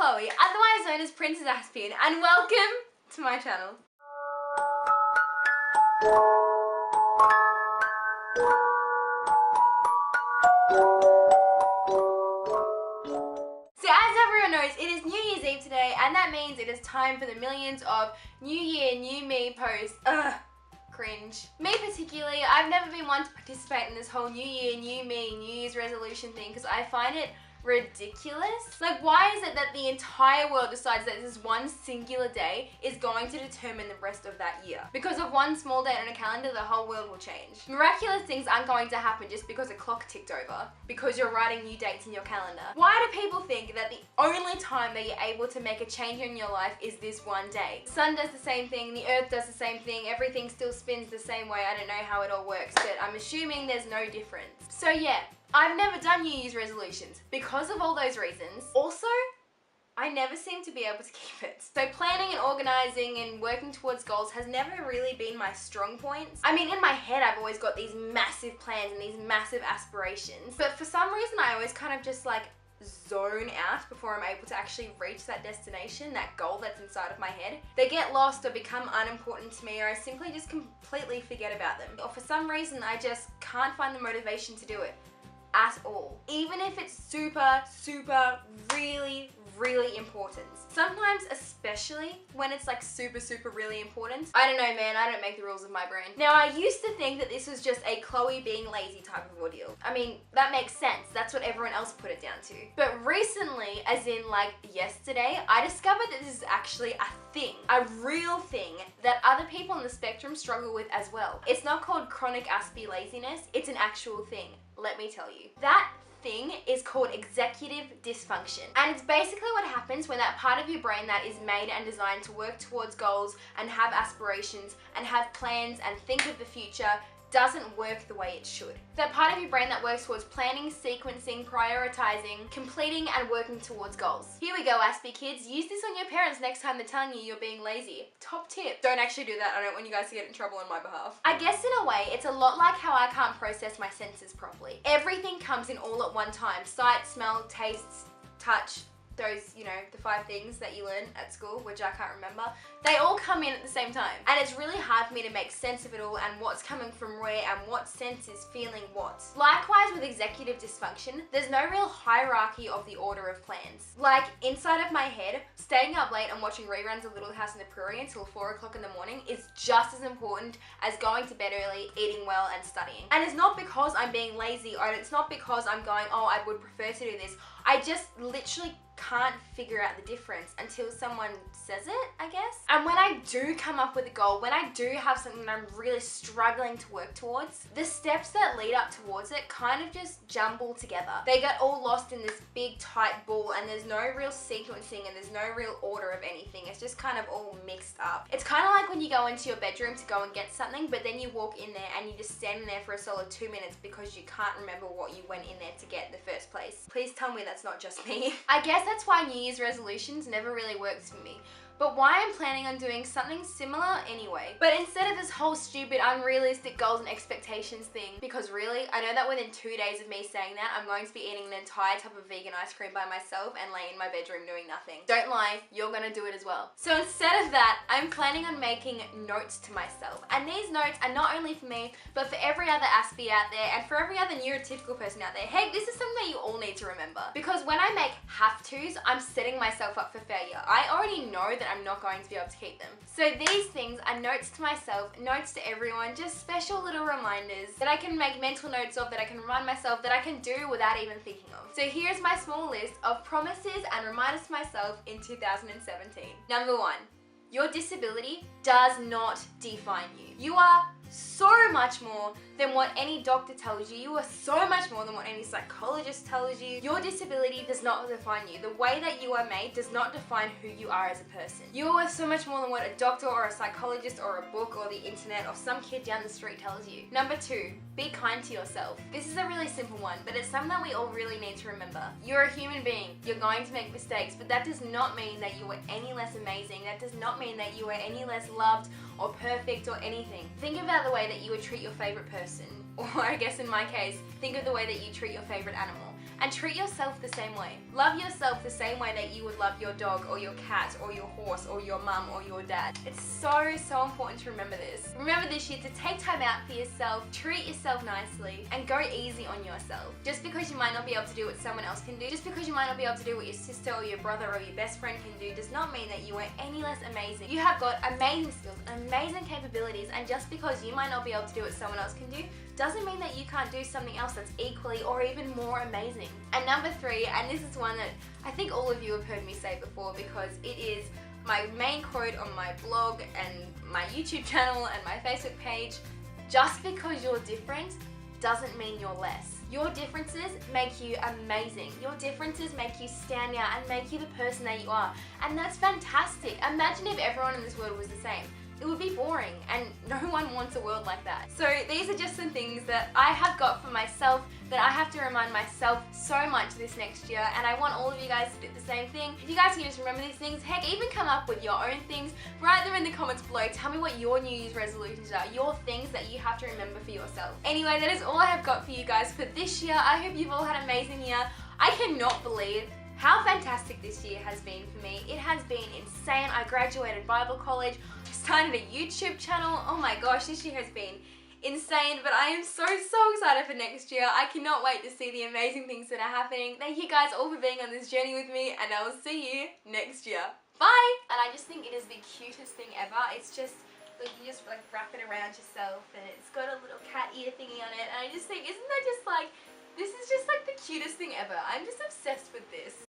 Chloe, otherwise known as Princess Aspien, and welcome to my channel. So as everyone knows, it is New Year's Eve today, and that means it is time for the millions of New Year, New Me posts. Ugh. Cringe. Me particularly, I've never been one to participate in this whole New Year, New Me, New Year's resolution thing because I find it ridiculous. Like, why is it that the entire world decides that this one singular day is going to determine the rest of that year? Because of one small date on a calendar, the whole world will change. Miraculous things aren't going to happen just because a clock ticked over, because you're writing new dates in your calendar. Why do people think that the only time that you're able to make a change in your life is this one day? The sun does the same thing, the earth does the same thing, everything still spins the same way. I don't know how it all works, but I'm assuming there's no difference. So yeah, I've never done New Year's resolutions because of all those reasons. Also, I never seem to be able to keep it. So planning and organizing and working towards goals has never really been my strong points. I mean, in my head, I've always got these massive plans and these massive aspirations. But for some reason, I always kind of just like zone out before I'm able to actually reach that destination, that goal that's inside of my head. They get lost or become unimportant to me, or I simply just completely forget about them. Or for some reason, I just can't find the motivation to do it at all. Even if it's super, really important. Sometimes, especially when it's like super, really important. I don't know, man, I don't make the rules of my brain. Now, I used to think that this was just a Chloe being lazy type of ordeal. I mean, that makes sense. That's what everyone else put it down to. But recently, as in like yesterday, I discovered that this is actually a thing, a real thing that other people on the spectrum struggle with as well. It's not called chronic Aspie laziness, it's an actual thing. Let me tell you. That thing is called executive dysfunction. And it's basically what happens when that part of your brain that is made and designed to work towards goals and have aspirations and have plans and think of the future doesn't work the way it should. That part of your brain that works towards planning, sequencing, prioritizing, completing, and working towards goals. Here we go, Aspie kids. Use this on your parents next time they're telling you you're being lazy. Top tip. Don't actually do that. I don't want you guys to get in trouble on my behalf. I guess in a way, it's a lot like how I can't process my senses properly. Everything comes in all at one time. Sight, smell, taste, touch, those, you know, the 5 things that you learn at school, which I can't remember, they all come in at the same time. And it's really hard for me to make sense of it all and what's coming from where and what sense is feeling what. Likewise with executive dysfunction, there's no real hierarchy of the order of plans. Like, inside of my head, staying up late and watching reruns of Little House on the Prairie until 4 o'clock in the morning is just as important as going to bed early, eating well, and studying. And it's not because I'm being lazy, or it's not because I'm going, oh, I would prefer to do this. I just literally can't figure out the difference until someone says it, I guess. And when I do come up with a goal, when I do have something that I'm really struggling to work towards, the steps that lead up towards it kind of just jumble together. They get all lost in this big tight ball, and there's no real sequencing and there's no real order of anything. It's just kind of all mixed up. It's kind of like when you go into your bedroom to go and get something, but then you walk in there and you're just standing there for a solid 2 minutes because you can't remember what you went in there to get in the first place. Please tell me that's not just me. I guess that's why New Year's resolutions never really works for me. But why I'm planning on doing something similar anyway. But instead of this whole stupid, unrealistic goals and expectations thing, because really, I know that within 2 days of me saying that, I'm going to be eating an entire tub of vegan ice cream by myself and lay in my bedroom doing nothing. Don't lie, you're gonna do it as well. So instead of that, I'm planning on making notes to myself. And these notes are not only for me, but for every other Aspie out there and for every other neurotypical person out there. Hey, this is something that you all need to remember. Because when I make have-tos, I'm setting myself up for failure. I already know that I'm not going to be able to keep them. So these things are notes to myself, notes to everyone, just special little reminders that I can make mental notes of, that I can remind myself, that I can do without even thinking of. So here's my small list of promises and reminders to myself in 2017. Number 1, your disability does not define you. You are so much more than what any doctor tells you. You are so much more than what any psychologist tells you. Your disability does not define you. The way that you are made does not define who you are as a person. You are so much more than what a doctor or a psychologist or a book or the internet or some kid down the street tells you. Number 2, be kind to yourself. This is a really simple one, but it's something that we all really need to remember. You're a human being. You're going to make mistakes, but that does not mean that you are any less amazing. That does not mean that you are any less loved or perfect or anything. Think about the way that you would treat your favorite person, or I guess in my case, think of the way that you treat your favorite animal. and treat yourself the same way. Love yourself the same way that you would love your dog or your cat or your horse or your mum or your dad. It's so important to remember this. Remember this year to take time out for yourself, treat yourself nicely, and go easy on yourself. Just because you might not be able to do what someone else can do, just because you might not be able to do what your sister or your brother or your best friend can do, does not mean that you are any less amazing. You have got amazing skills, amazing capabilities, and just because you might not be able to do what someone else can do, doesn't mean that you can't do something else that's equally or even more amazing. And number 3, and this is one that I think all of you have heard me say before because it is my main quote on my blog and my YouTube channel and my Facebook page, just because you're different doesn't mean you're less. Your differences make you amazing. Your differences make you stand out and make you the person that you are. And that's fantastic. Imagine if everyone in this world was the same. It would be boring, and no one wants a world like that. So these are just some things that I have got for myself that I have to remind myself so much this next year, and I want all of you guys to do the same thing. If you guys can just remember these things, heck, even come up with your own things, write them in the comments below. Tell me what your New Year's resolutions are, your things that you have to remember for yourself. Anyway, that is all I have got for you guys for this year. I hope you've all had an amazing year. I cannot believe how fantastic this year has been for me. It has been insane. I graduated Bible college, started a YouTube channel. Oh my gosh, this year has been insane, but I am so excited for next year. I cannot wait to see the amazing things that are happening. Thank you guys all for being on this journey with me, and I will see you next year. Bye! And I just think it is the cutest thing ever. It's just, like, you just like wrap it around yourself, and it's got a little cat ear thingy on it, and I just think, isn't that just like, this is just like the cutest thing ever. I'm just obsessed with this.